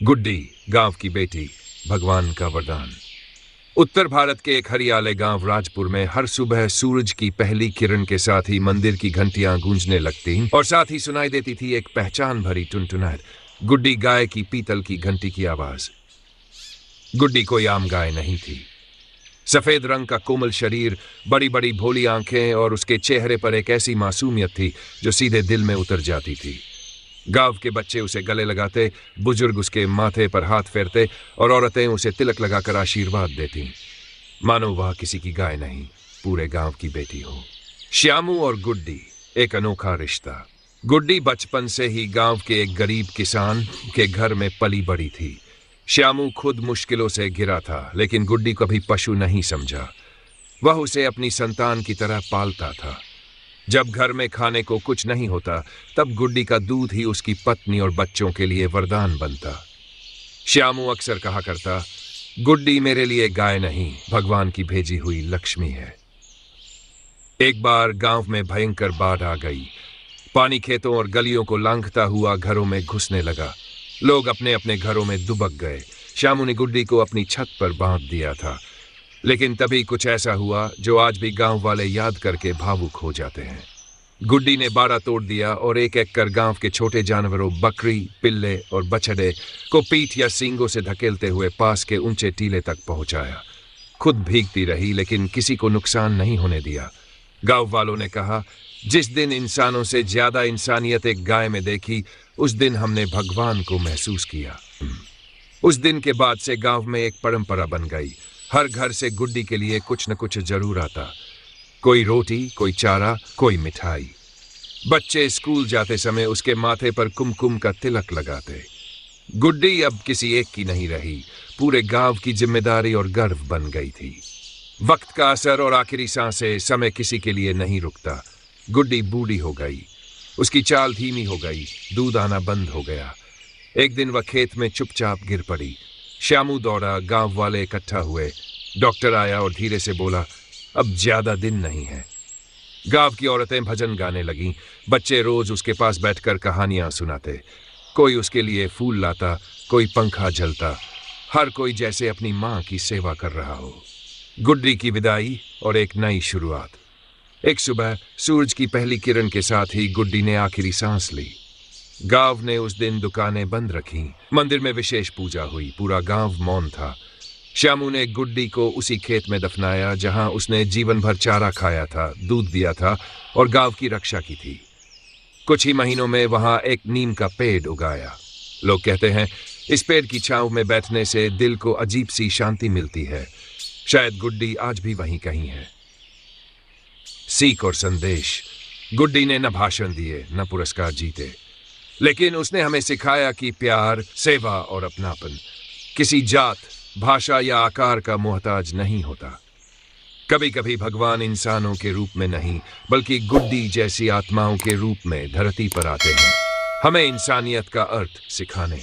गुड्डी, गांव की बेटी, भगवान का वरदान। उत्तर भारत के एक हरियाले गांव राजपुर में हर सुबह सूरज की पहली किरण के साथ ही मंदिर की घंटियां गूंजने लगती और साथ ही सुनाई देती थी एक पहचान भरी टुनटुनाहट, गुड्डी गाय की पीतल की घंटी की आवाज। गुड्डी कोई आम गाय नहीं थी। सफेद रंग का कोमल शरीर, बड़ी बड़ी भोली आंखें और उसके चेहरे पर एक ऐसी मासूमियत थी जो सीधे दिल में उतर जाती थी। गांव के बच्चे उसे गले लगाते, बुजुर्ग उसके माथे पर हाथ फेरते और औरतें उसे तिलक लगाकर आशीर्वाद देती, मानो वह किसी की गाय नहीं, पूरे गांव की बेटी हो। श्यामू और गुड्डी, एक अनोखा रिश्ता। गुड्डी बचपन से ही गांव के एक गरीब किसान के घर में पली बड़ी थी। श्यामू खुद मुश्किलों से घिरा था, लेकिन गुड्डी कभी पशु नहीं समझा। वह उसे अपनी संतान की तरह पालता था। जब घर में खाने को कुछ नहीं होता, तब गुड्डी का दूध ही उसकी पत्नी और बच्चों के लिए वरदान बनता। श्यामू अक्सर कहा करता, गुड्डी मेरे लिए गाय नहीं, भगवान की भेजी हुई लक्ष्मी है। एक बार गांव में भयंकर बाढ़ आ गई। पानी खेतों और गलियों को लांघता हुआ घरों में घुसने लगा। लोग अपने अपने घरों में दुबक गए। श्यामू ने गुड्डी को अपनी छत पर बांध दिया था, लेकिन तभी कुछ ऐसा हुआ जो आज भी गांव वाले याद करके भावुक हो जाते हैं। गुड्डी ने बाड़ा तोड़ दिया और एक एक कर गांव के छोटे जानवरों, बकरी, पिल्ले और बछड़े को पीठ या सींगों से धकेलते हुए पास के ऊंचे टीले तक पहुंचाया। खुद भीगती रही, लेकिन किसी को नुकसान नहीं होने दिया। गांव वालों ने कहा, जिस दिन इंसानों से ज्यादा इंसानियत एक गाय में देखी, उस दिन हमने भगवान को महसूस किया। उस दिन के बाद से गांव में एक परंपरा बन गई। हर घर से गुड्डी के लिए कुछ न कुछ जरूर आता। कोई रोटी, कोई चारा, कोई मिठाई। बच्चे स्कूल जाते समय उसके माथे पर कुमकुम का तिलक लगाते। गुड्डी अब किसी एक की नहीं रही, पूरे गांव की जिम्मेदारी और गर्व बन गई थी। वक्त का असर और आखिरी सांसें, समय किसी के लिए नहीं रुकता। गुड्डी बूढ़ी हो गई, उसकी चाल धीमी हो गई, दूध आना बंद हो गया। एक दिन वह खेत में चुपचाप गिर पड़ी। श्यामू दौड़ा, गांव वाले इकट्ठा हुए। डॉक्टर आया और धीरे से बोला, अब ज्यादा दिन नहीं है। गांव की औरतें भजन गाने लगीं। बच्चे रोज उसके पास बैठकर कहानियां सुनाते। कोई उसके लिए फूल लाता, कोई पंखा झलता, हर कोई जैसे अपनी मां की सेवा कर रहा हो। गुड्डी की विदाई और एक नई शुरुआत। एक सुबह सूरज की पहली किरण के साथ ही गुड्डी ने आखिरी सांस ली। गांव ने उस दिन दुकानें बंद रखीं। मंदिर में विशेष पूजा हुई। पूरा गांव मौन था। श्यामू ने गुड्डी को उसी खेत में दफनाया जहां उसने जीवन भर चारा खाया था, दूध दिया था और गांव की रक्षा की थी। कुछ ही महीनों में वहां एक नीम का पेड़ उगाया। लोग कहते हैं, इस पेड़ की छांव में बैठने से दिल को अजीब सी शांति मिलती है। शायद गुड्डी आज भी वहीं कहीं है। सीख और संदेश। गुड्डी ने न भाषण दिए, न पुरस्कार जीते, लेकिन उसने हमें सिखाया कि प्यार, सेवा और अपनापन किसी जात, भाषा या आकार का मोहताज नहीं होता। कभी कभी भगवान इंसानों के रूप में नहीं, बल्कि गुड्डी जैसी आत्माओं के रूप में धरती पर आते हैं, हमें इंसानियत का अर्थ सिखाने।